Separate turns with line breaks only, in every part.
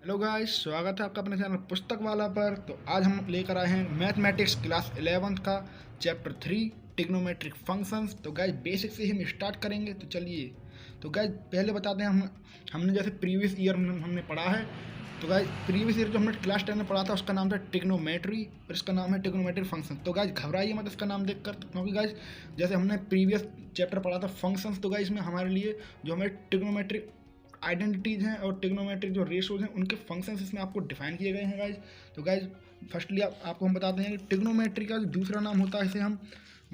Hello guys, स्वागत है आपका अपने चैनल पुस्तक वाला पर। तो आज हम लेकर आए हैं मैथमेटिक्स क्लास 11th का चैप्टर 3 ट्रिग्नोमेट्रिक फंक्शंस। तो गाइस बेसिक से ही हम स्टार्ट करेंगे। तो चलिए, तो गाइस पहले बताते हैं हमने जैसे प्रीवियस ईयर हमने पढ़ा है। तो गाइस प्रीवियस ईयर जो हमने क्लास 10 में पढ़ा था उसका नाम था ट्रिग्नोमेट्री और इसका नाम है ट्रिग्नोमेट्रिक फंक्शन। तो गाइस घबराइए मत इसका नाम देखकर, क्योंकि गाइस जैसे हमने प्रीवियस चैप्टर पढ़ा था फंक्शंस, तो गाइस इसमें हमारे लिए जो हमें ट्रिग्नोमेट्रिक आइडेंटिटीज़ हैं और ट्रिग्नोमेट्रिक जो रेशोज हैं उनके फंक्शंस इसमें आपको डिफाइन किए गए हैं गाइज। तो गाइज फर्स्टली आपको हम बताते हैं कि ट्रिग्नोमेट्री का जो दूसरा नाम होता है इसे हम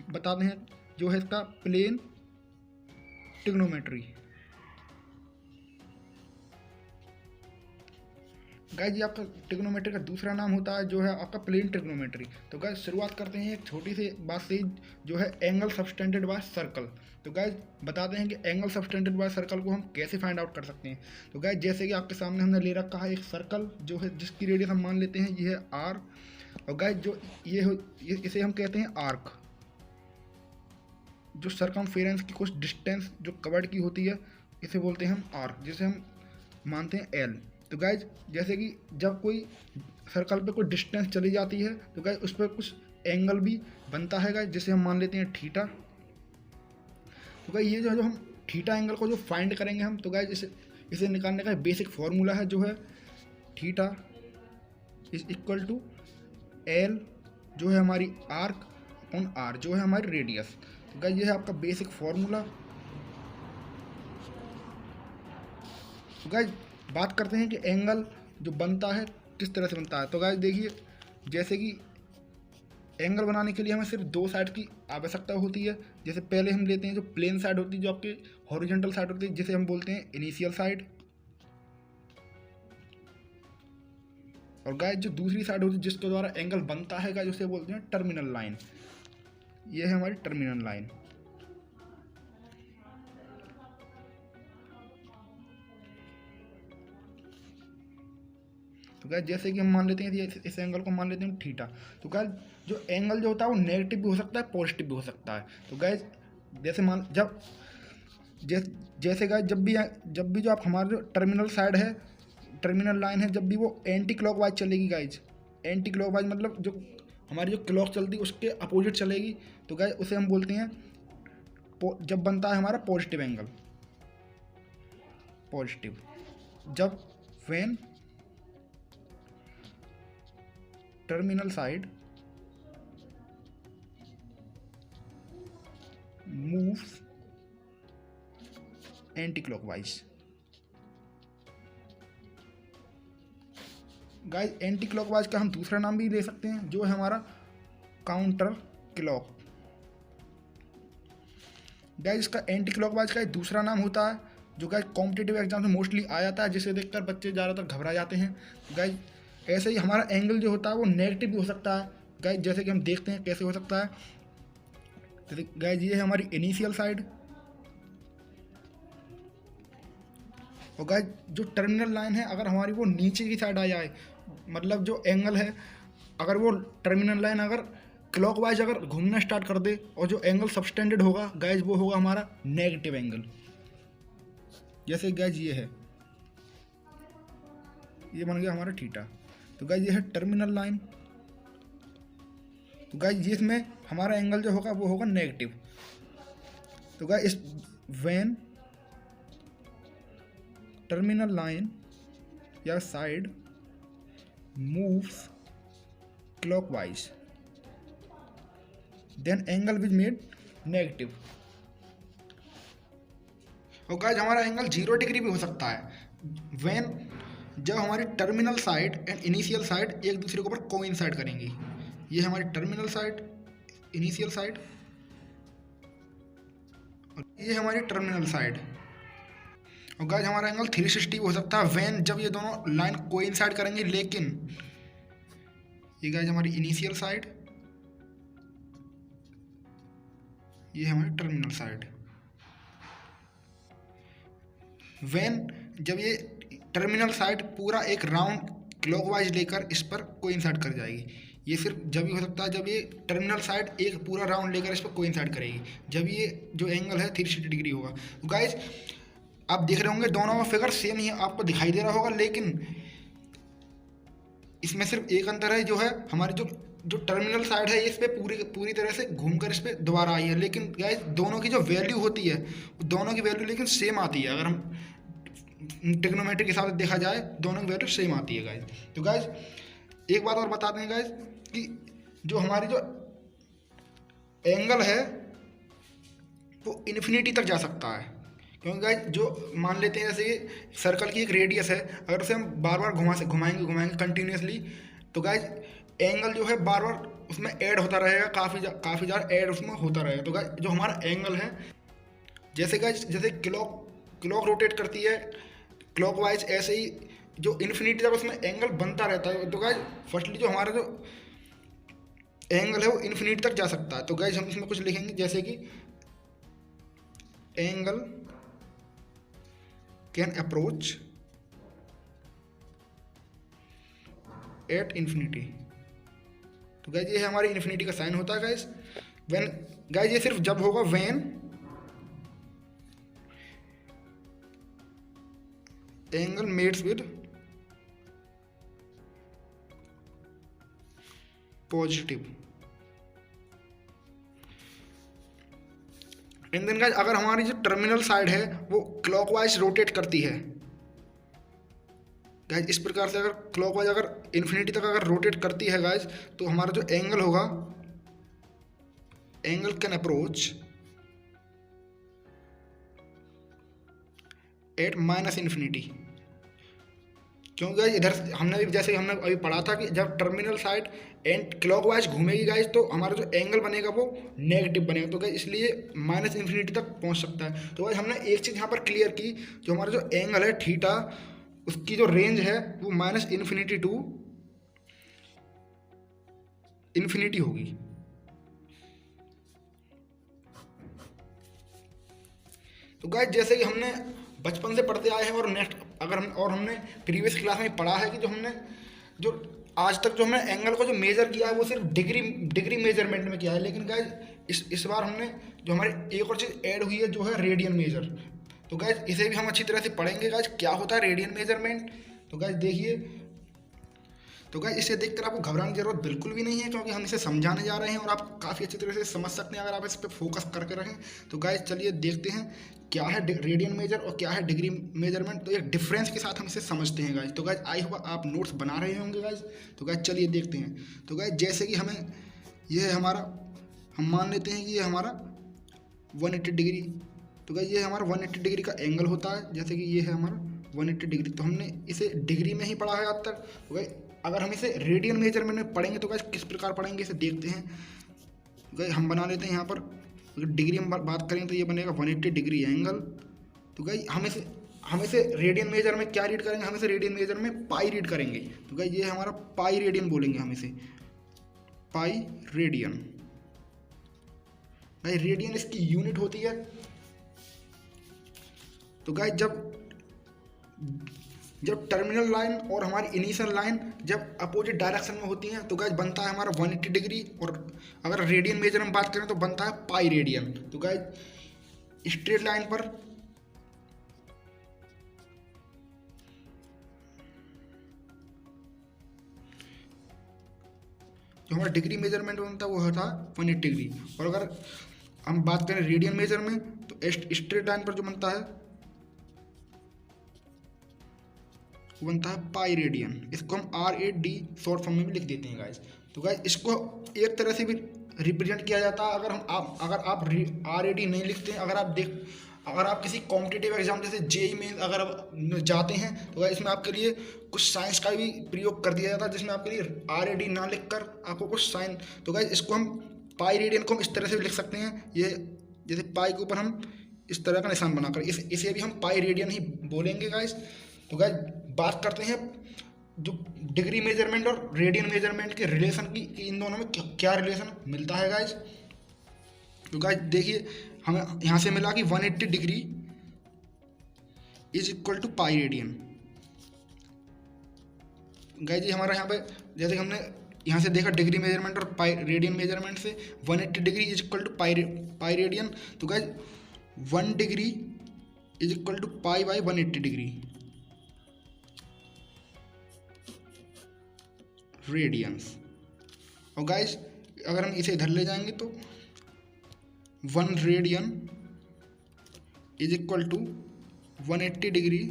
बताते हैं जो है इसका प्लेन ट्रिग्नोमेट्री। गाइज ये आपका ट्रिग्नोमेट्री का दूसरा नाम होता है जो है आपका प्लेन ट्रिग्नोमेट्री। तो गाइज शुरुआत करते हैं एक छोटी सी बात से, जो है एंगल सबटेंडेड बाय सर्कल। तो गाइज बताते हैं कि एंगल सबटेंडेड बाय सर्कल को हम कैसे फाइंड आउट कर सकते हैं। तो गाइज जैसे कि आपके सामने हमने ले रखा है एक सर्कल जो है जिसकी रेडियस हम मान लेते हैं ये है आर। और गाइज जो इसे हम कहते हैं आर्क। जो सरकमफेरेंस की कुछ डिस्टेंस जो कवर्ड की होती है इसे बोलते हैं हम आर्क, जिसे हम मानते हैं एल। तो गाइज जैसे कि जब कोई सर्कल पे कोई डिस्टेंस चली जाती है तो गाइज उस पर कुछ एंगल भी बनता है गाइज, जिसे हम मान लेते हैं थीटा। तो गाइज ये जो हम थीटा एंगल को जो फाइंड करेंगे हम, तो गाइज इसे निकालने का बेसिक फॉर्मूला है जो है theta is equal to L जो है हमारी आर्क ऑन आर जो है हमारी रेडियस। तो गाइज ये है आपका बेसिक फॉर्मूला। तो गाइज बात करते हैं कि एंगल जो बनता है किस तरह से बनता है। तो गाइस देखिए, जैसे कि एंगल बनाने के लिए हमें सिर्फ दो साइड की आवश्यकता होती है। जैसे पहले हम लेते हैं जो प्लेन साइड होती है, जो आपके हॉरिजॉन्टल साइड होती है, जिसे हम बोलते हैं इनिशियल साइड। और गाइस जो दूसरी साइड होती है जिसके द्वारा एंगल बनता है गाइस उसे बोलते हैं टर्मिनल लाइन। ये है हमारी टर्मिनल लाइन। तो गाइस जैसे कि हम मान लेते हैं इस एंगल को मान लेते हैं थीटा। तो गाइस जो एंगल जो होता है वो नेगेटिव भी हो सकता है, पॉजिटिव भी हो सकता है। तो गाइस जैसे मान जैसे गाइस जब भी जो आप हमारा जो टर्मिनल साइड है, टर्मिनल लाइन है, जब भी वो एंटी क्लॉकवाइज चलेगी गाइस, एंटी क्लॉकवाइज मतलब जो हमारी जो क्लॉक चलती है उसके अपोजिट चलेगी, तो गाइस उसे हम बोलते हैं जब बनता है हमारा पॉजिटिव एंगल। पॉजिटिव जब when terminal side moves anti clockwise. Guys anti clockwise का हम दूसरा नाम भी ले सकते हैं जो है हमारा काउंटर क्लॉक। गाइस इसका एंटी क्लॉकवाइज का एक दूसरा नाम होता है जो गाइस कॉम्पिटिटिव एग्जाम में मोस्टली आ जाता है, जिसे देखकर बच्चे ज़्यादातर घबरा जाते हैं। गाइस ऐसे ही हमारा एंगल जो होता है वो नेगेटिव भी हो सकता है गाइस, जैसे कि हम देखते हैं कैसे हो सकता है। जैसे गाइस ये है हमारी इनिशियल साइड। और गाइस जो टर्मिनल लाइन है अगर हमारी वो नीचे की साइड आ जाए, मतलब जो एंगल है अगर वो टर्मिनल लाइन अगर क्लॉकवाइज अगर घूमना स्टार्ट कर दे और जो एंगल सबटेंडेड होगा गाइस वो होगा हमारा नेगेटिव एंगल। जैसे गाइस ये है, ये बन गया हमारा थीटा। तो गाइस ये है टर्मिनल लाइन। तो गाइस ये इसमें हमारा एंगल जो होगा वो होगा नेगेटिव। तो गाइस व्हेन टर्मिनल लाइन या side moves clockwise then angle which made negative. और गाइस हमारा एंगल 0 डिग्री भी हो सकता है व्हेन जब हमारी terminal side and initial side एक दूसरे के ऊपर कोइंसाइड करेंगी। ये हमारी टर्मिनल साइड, इनिशियल साइड, और ये हमारी टर्मिनल साइड। और गाइस हमारा एंगल 360 हो सकता है व्हेन जब ये दोनों लाइन कोइंसाइड करेंगी। लेकिन ये गाइस हमारी इनिशियल साइड, ये है हमारी टर्मिनल साइड। व्हेन जब ये टर्मिनल साइड पूरा एक राउंड क्लॉकवाइज लेकर इस पर कोइंसाइड कर जाएगी। ये सिर्फ जब ही हो सकता है जब ये टर्मिनल साइड एक पूरा राउंड लेकर इस पर कोइंसाइड करेगी, जब ये जो एंगल है 360 डिग्री होगा। तो गाइस आप देख रहे होंगे दोनों का फिगर सेम ही आपको दिखाई दे रहा होगा, लेकिन इसमें सिर्फ एक अंतर है, जो है हमारी जो जो टर्मिनल साइड है इस पे पूरी पूरी तरह से घूमकर इस पे दोबारा आई है, लेकिन गाइस दोनों की जो वैल्यू होती है, दोनों की वैल्यू लेकिन सेम आती है। अगर हम ट्रिग्नोमेट्री के हिसाब से देखा जाए, दोनों की वैल्यू सेम आती है गाइस। तो गाइस एक बात और बताते हैं गाइस कि जो हमारी जो एंगल है वो इन्फिनिटी तक जा सकता है, क्योंकि गाइस जो मान लेते हैं जैसे कि सर्कल की एक रेडियस है, अगर उसे हम बार बार घुमाएंगे घुमाएंगे कंटिन्यूसली, तो गाइस एंगल जो है बार बार उसमें ऐड होता रहेगा, काफ़ी ज़्यादा ऐड उसमें होता रहेगा। तो गाइस जो हमारा एंगल है, जैसे गाइस जैसे क्लॉक रोटेट करती है क्लॉकवाइज, ऐसे ही जो इन्फिनिटी तक उसमें एंगल बनता रहता है। तो गाइस फर्स्टली जो हमारा जो एंगल है वो इन्फिनिटी तक जा सकता है। तो गाइस हम इसमें कुछ लिखेंगे जैसे कि angle can approach at infinity. तो गाइस ये है हमारी इन्फिनिटी का साइन होता है गाइस। व्हेन गाइस ये सिर्फ जब होगा when angle makes with positive. And then guys अगर हमारी जो टर्मिनल साइड है वो क्लॉकवाइज रोटेट करती है गाइस, इस प्रकार से अगर क्लॉकवाइज अगर इन्फिनिटी तक अगर रोटेट करती है गाइस, तो हमारा जो एंगल होगा, angle can approach at minus infinity. क्योंकि गाइस इधर हमने भी जैसे हमने अभी पढ़ा था कि जब टर्मिनल साइड एंड क्लॉकवाइज घूमेगी गाइस, तो हमारा जो एंगल बनेगा वो नेगेटिव बनेगा। तो गाइस इसलिए माइनस इन्फिनिटी तक पहुंच सकता है। तो गाइस हमने एक चीज़ यहाँ पर क्लियर की, जो हमारा जो एंगल है थीटा, उसकी जो रेंज है वो माइनस इन्फिनिटी टू इन्फिनिटी होगी। तो गाइस जैसे कि हमने बचपन से पढ़ते आए हैं और नेक्स्ट अगर हमने प्रीवियस क्लास में पढ़ा है कि जो आज तक जो हमने एंगल को जो मेजर किया है वो सिर्फ डिग्री मेजरमेंट में किया है, लेकिन गाइस इस बार हमने जो हमारी एक और चीज़ ऐड हुई है जो है रेडियन मेजर। तो गाइस इसे भी हम अच्छी तरह से पढ़ेंगे गाइस, क्या होता है रेडियन मेजरमेंट। तो गाइस देखिए, तो गाइस इसे देखकर आपको घबराने की जरूरत बिल्कुल भी नहीं है, क्योंकि हम इसे समझाने जा रहे हैं और आप काफ़ी अच्छी तरह से समझ सकते हैं अगर आप इस पर फोकस करके रखें। तो गाइस चलिए देखते हैं क्या है रेडियन मेजर और क्या है डिग्री मेजरमेंट। तो एक डिफरेंस के साथ हम इसे समझते हैं गाइस। तो गाइस आई होप आप नोट्स बना रहे होंगे गाइस। तो गाइस चलिए देखते हैं। तो गाइस जैसे कि हमें ये है हमारा, हम मान लेते हैं कि ये हमारा 180 डिग्री। तो गाइस ये हमारा 180 डिग्री का एंगल होता है, जैसे कि ये है हमारा 180 डिग्री। तो हमने इसे डिग्री में ही पढ़ा है आज तक। तो गाइस अगर हम इसे रेडियन मेजरमेंट में पढ़ेंगे तो गाइस किस प्रकार पढ़ेंगे इसे देखते हैं। गाइस हम बना लेते हैं यहाँ पर, अगर डिग्री में बात करें तो ये बनेगा 180 डिग्री एंगल। तो गाइस हम इसे रेडियन मेजर में क्या रीड करेंगे, हम इसे रेडियन मेजर में पाई रीड करेंगे। तो गाइस ये हमारा पाई रेडियन बोलेंगे हम इसे, पाई रेडियन। गाइस रेडियन इसकी यूनिट होती है। तो गाइस जब टर्मिनल लाइन और हमारी इनिशियल लाइन जब अपोजिट डायरेक्शन में होती हैं तो गाइस बनता है हमारा 180 डिग्री, और अगर रेडियन मेजर में बात करें तो बनता है पाई रेडियन। तो गाइस स्ट्रेट लाइन पर जो हमारा डिग्री मेजरमेंट बनता है वो होता है 180 डिग्री, और अगर हम बात करें रेडियन मेजर में तो स्ट्रेट लाइन पर जो बनता है वो बनता है पाई रेडियन। इसको हम RAD शॉर्ट फॉर्म में भी लिख देते हैं गाइस। तो गाइस इसको एक तरह से भी रिप्रेजेंट किया जाता है, अगर आप RAD नहीं लिखते हैं, अगर आप किसी कॉम्पिटिटिव एग्जाम जैसे JEE में अगर आप जाते हैं तो गाइस इसमें आपके लिए कुछ साइंस का भी प्रयोग कर दिया जाता है, जिसमें आपके लिए RAD ना लिख कर आपको कुछ साइन। तो गाइस इसको हम पाई रेडियन को हम इस तरह से भी लिख सकते हैं, ये जैसे पाई के ऊपर हम इस तरह का निशान बनाकर इसे भी हम पाई रेडियन ही बोलेंगे गाइस। तो गाइस बात करते हैं जो डिग्री मेजरमेंट और रेडियन मेजरमेंट के रिलेशन की, कि इन दोनों में क्या रिलेशन मिलता है गाइस। तो गाइस देखिए हमें यहाँ से मिला कि 180 degree is equal to pi radian. Guys ये हमारा यहाँ पे जैसे हमने यहाँ से देखा डिग्री मेजरमेंट और पाई रेडियन मेजरमेंट से 180 degree is equal to pi radian. तो guys 1 degree is equal to pi by 180 degree. Radians. और गाइस अगर हम इसे इधर ले जाएंगे तो 1 radian is equal to 180 degree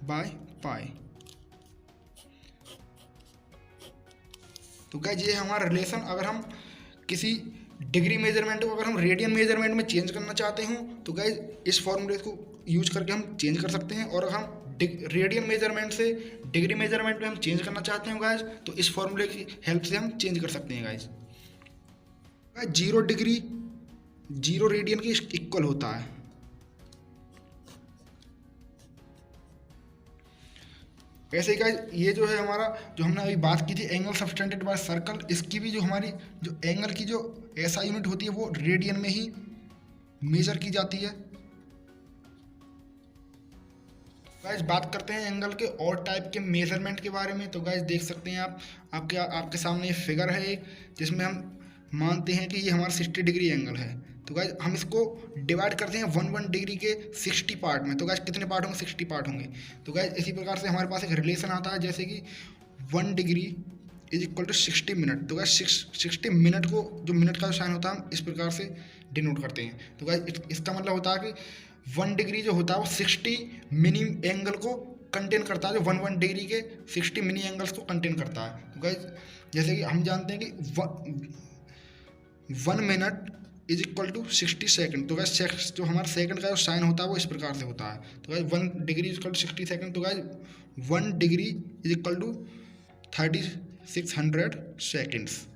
by pi. तो गाइस ये हमारा रिलेशन, अगर हम किसी डिग्री मेजरमेंट को अगर हम रेडियन मेजरमेंट में चेंज करना चाहते हो तो गाइस इस फॉर्मूले को यूज करके हम चेंज कर सकते हैं। और अगर हम रेडियन मेजरमेंट से डिग्री मेजरमेंट में हम चेंज करना चाहते हैं गाइस तो इस फॉर्मूले की हेल्प से हम चेंज कर सकते हैं गाइस। 0 डिग्री 0 रेडियन के इक्वल होता है। ऐसे ही गाइस ये जो है हमारा, जो हमने अभी बात की थी एंगल सब्सटेंडेड बाय सर्कल, इसकी भी जो हमारी जो एंगल की जो SI यूनिट होती है वो रेडियन में ही मेजर की जाती है। गाइस बात करते हैं एंगल के और टाइप के मेजरमेंट के बारे में। तो गाइस देख सकते हैं आप, आपके सामने ये फिगर है एक, जिसमें हम मानते हैं कि ये हमारा 60 डिग्री एंगल है। तो गाइस हम इसको डिवाइड करते हैं 1 डिग्री के 60 पार्ट में। तो गाइस कितने पार्ट होंगे? 60 पार्ट होंगे। तो गाइस इसी प्रकार से हमारे पास एक रिलेशन आता है, जैसे कि 1 degree is equal to 60 minute. तो गाइस 60 मिनट को, जो मिनट का जो साइन होता है, हम इस प्रकार से डिनोट करते हैं। तो गाइस इसका मतलब होता है कि 1 डिग्री जो होता है वो 60 मिनी एंगल को कंटेन करता है, जो 1 डिग्री के 60 मिनी एंगल्स को कंटेन करता है। तो गाइस जैसे कि हम जानते हैं कि 1 minute is equal to 60 second. तो गाइस जो हमारा सेकंड का जो साइन होता है वो इस प्रकार से होता है। तो guys 1 degree is equal to 60 second. तो guys 1 degree is equal to 3600 seconds.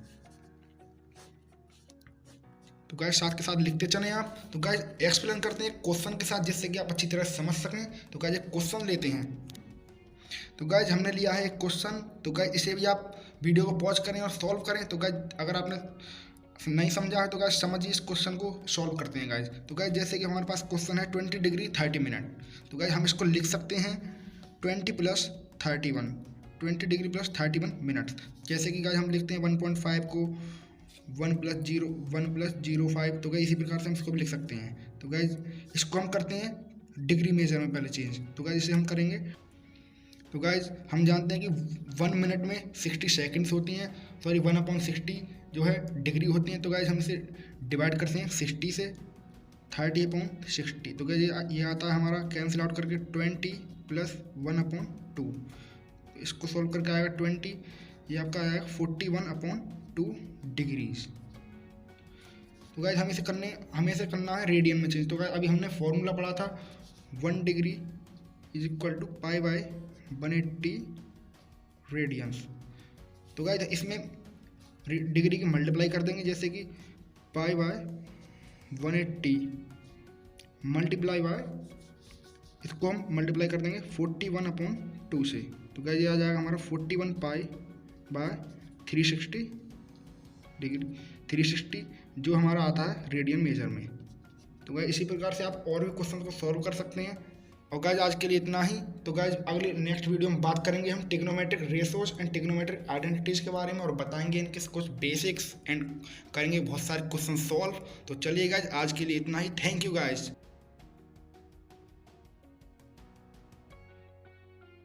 तो गाइस साथ के साथ लिखते चलें आप। तो गाइस एक्सप्लेन करते हैं क्वेश्चन के साथ, जिससे कि आप अच्छी तरह समझ सकें। तो गाइस एक क्वेश्चन लेते हैं। तो गाइस हमने लिया है एक क्वेश्चन। तो गाइस इसे भी आप वीडियो को पॉज करें और सॉल्व करें। तो गाइस अगर आपने नहीं समझा है तो गाइस समझिए, इस क्वेश्चन को सॉल्व करते हैं गाइस। तो गाइस जैसे कि हमारे पास क्वेश्चन है 20 डिग्री 30 मिनट। तो गाइस हम इसको लिख सकते हैं 20 + 31, 20 डिग्री + 31 मिनट्स। जैसे कि गाइस हम लिखते हैं 1.5 को 1 + 0.05। तो गाइस इसी प्रकार से हम इसको भी लिख सकते हैं। तो गाइस इसको हम करते हैं डिग्री मेजर में पहले चेंज। तो गाइस इसे हम करेंगे। तो गाइस हम जानते हैं कि 1 मिनट में 60 सेकेंड्स होती हैं, सॉरी 1/60 जो है डिग्री होती हैं। तो गाइस हम इसे डिवाइड करते हैं 60 से, 30/60। तो गाइस ये आता है हमारा कैंसिल आउट करके 20 + 1/2। इसको सॉल्व करके आएगा 20, ये आपका आएगा 41/2 डिग्रीज। तो गाइस हमें इसे करना है रेडियन में चेंज। तो गाइस अभी हमने फॉर्मूला पढ़ा था 1 degree is equal to π/180 radians. तो गाइस इसमें डिग्री की मल्टीप्लाई कर देंगे, जैसे कि π/180 मल्टीप्लाई बाय, इसको हम मल्टीप्लाई कर देंगे 41/2 से। तो गाइस ये आ जाएगा हमारा 41 π/360 डिग्री, 360 जो हमारा आता है रेडियन मेजर में। तो गाइस इसी प्रकार से आप और भी क्वेश्चन को सॉल्व कर सकते हैं। और गाइस आज के लिए इतना ही। तो गाइस अगले नेक्स्ट वीडियो में बात करेंगे हम trigonometric ratios and trigonometric identities के बारे में, और बताएंगे इनके कुछ बेसिक्स एंड करेंगे बहुत सारे क्वेश्चन सॉल्व। तो चलिए गाइस आज के लिए इतना ही। Thank you guys.